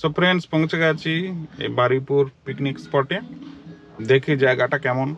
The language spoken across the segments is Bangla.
সো ফ্রেন্ডস, পৌঁছে গেছি এই বারুইপুর পিকনিক স্পটে। দেখি জায়গাটা কেমন।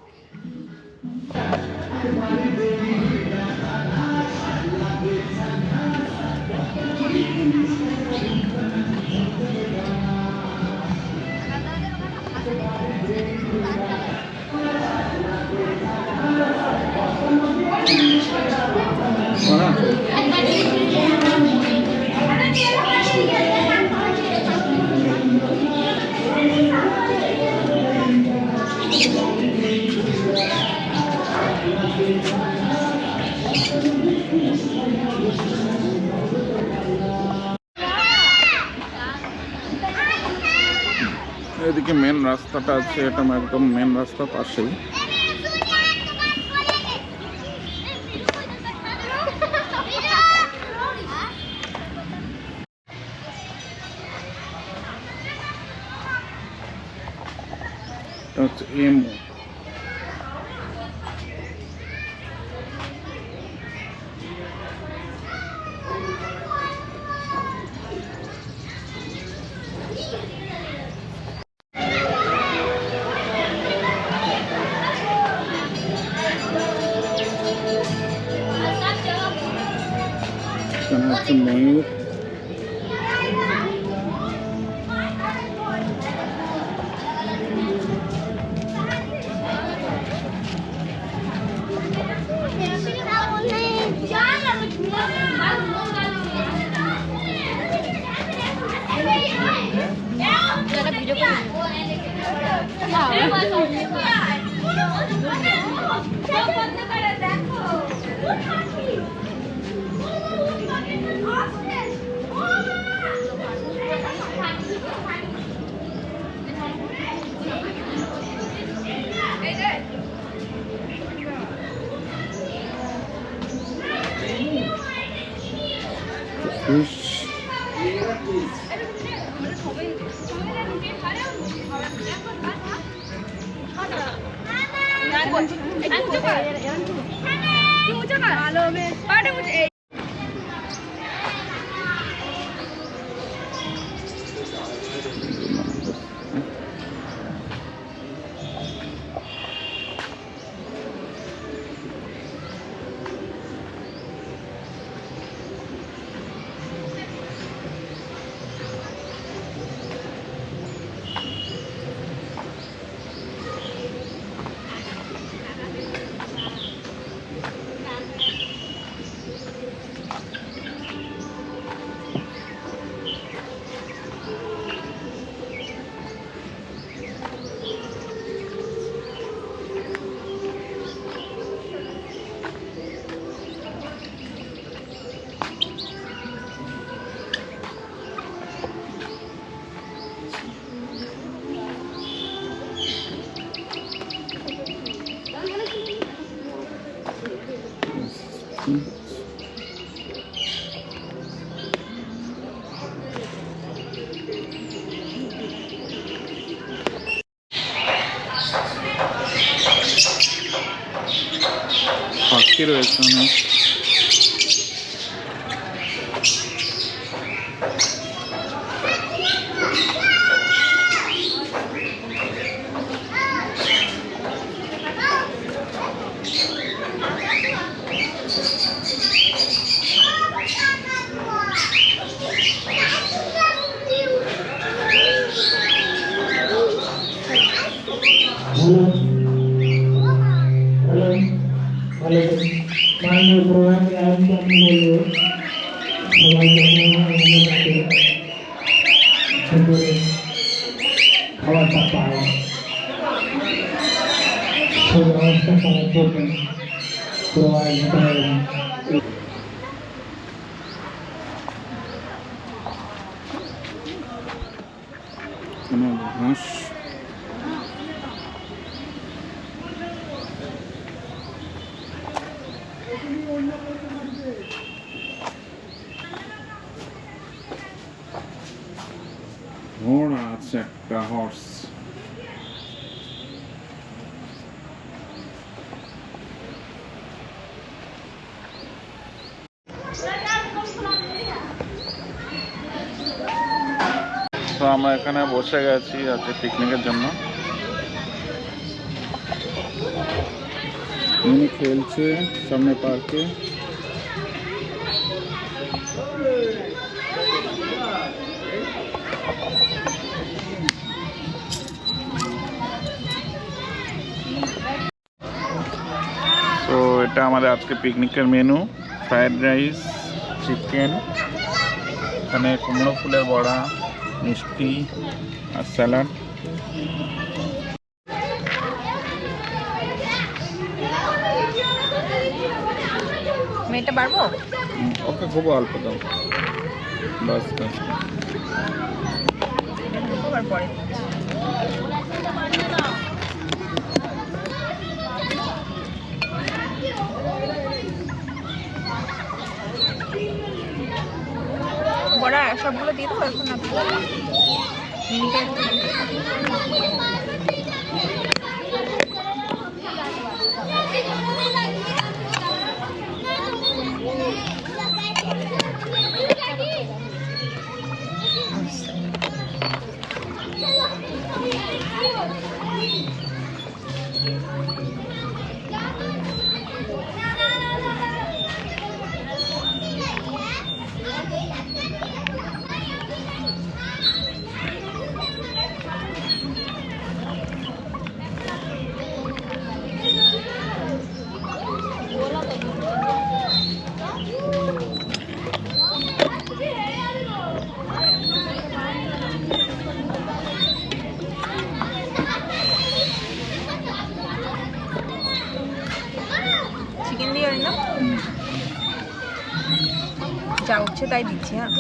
এদিকে মেন রাস্তাটা আছে, এটা একদম মেন রাস্তার পাশেই। হচ্ছে এমও। এখানে হচ্ছে ময়ূর। fish. পাখি রয়েছে অনেক। মাননীয় প্রধানকে আমি বলবো সবাই খাবারটা পায় সুব্যবস্থা করার জন্য ঘাস ঘোড়া আছে, একটা হর্স। তো আমরা এখানে বসে গেছি আজকে পিকনিকের জন্য। উনি খেলছে সামনে পার্কে। তো এটা আমাদের আজকে পিকনিকের মেনু, ফ্রাইড রাইস, চিকেন, এখানে কুমড়ো ফুলের বড়া, মিষ্টি আর স্যালাড। মেয়েটা পারবো? ওকে খুব অল্প দাও, বাস বাস। আবার পরে বড়া সবগুলো দিয়ে দেবো এখন আপনি মিনিকে চিকেন দিয়ে না যা উঠছে তাই দিচ্ছি। হ্যাঁ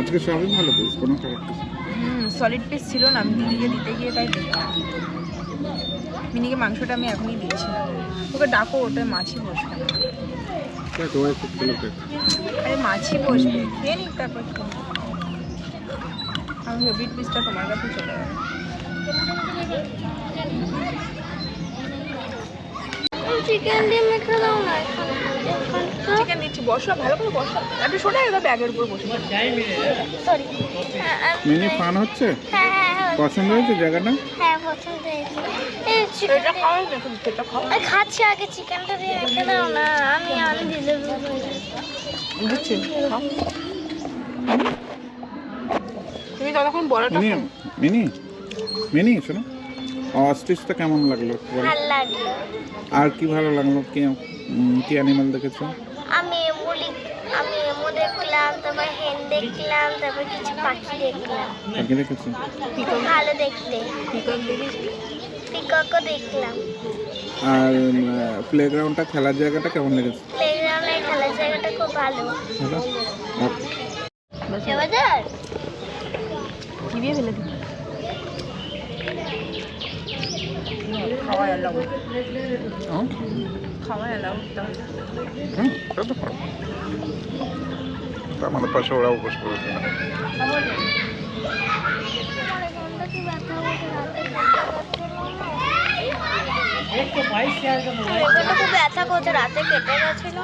আজকে সবই ভালো পিস, কোনো খারাপ পিস। সলিড পিস ছিল না, আমি মিনিকে দিতে গিয়ে তাই দিলাম। মিনিকে মাংসটা আমি এখনই দিচ্ছি না, ওকে ডাকো, ওটা মাছই বসবে। আরে মাছই বসবে, খেয়ে নিক তারপর আমি ফেভারিট পিসটা তোমার কাছে চলে যাবে। চিকেন দিয়ে মেখে দাও না। চিকেন দিচ্ছি, বসো ভালো করে বসো, একটু সরে একদম ব্যাগের উপর বসে। সরি। মিনি ফান হচ্ছে? হ্যাঁ হ্যাঁ হ্যাঁ পছন্দ হয়েছে জায়গাটা? হ্যাঁ পছন্দ হয়েছে। এটা খাও, এটা খাও। খাচ্ছি, আগে চিকেনটা দিয়ে মেখে দাও না। আমি দিয়ে দেবো। দিচ্ছি, খাও। তুমি ততক্ষণ বড়টা মিনি খাও। মিনি মিনি শোনো, অস্ট্রিচটা কেমন লাগলো বলো? ভালো লাগলো। আর কি ভালো লাগলো? কি কি অ্যানিমাল দেখেছো? আমি এমু দেখলাম, তারপর হেন দেখলাম, তারপর কিছু পাখি দেখলাম। পাখি দেখেছো? খুব ভালো দেখতে। পিকক দেখেছি। পিককও দেখলাম। আর প্লেগ্রাউন্ডটা, খেলার জায়গাটা কেমন লেগেছে? প্লেগ্রাউন্ডে খেলার জায়গাটা খুব ভালো। ভালো। সেবাজার কি দিয়ে ফেলে দিই? খাওয়া এলাও, খাওয়া এলাও। সেটা পারো। আমাদের পাশে ওরাও বসে পড়েছে। খুব ব্যথা করছে, রাতে কেটে গেছিল।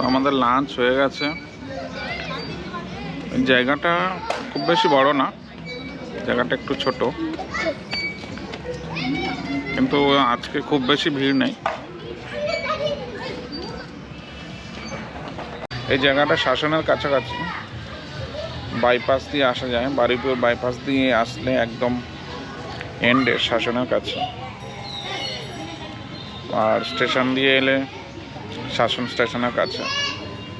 আমাদের লাঞ্চ হয়ে গেছে। জায়গাটা খুব বেশি বড় না, জায়গাটা একটু ছোট, কিন্তু আজকে খুব বেশি ভিড় নেই। এই জায়গাটা শাসনের কাছাকাছি, বাইপাস দিয়ে আসা যায়। বারুইপুর বাইপাস দিয়ে আসলে একদম এন্ডে শাসনের কাছে, আর স্টেশন দিয়ে এলে শাসন স্টেশনের কাছে।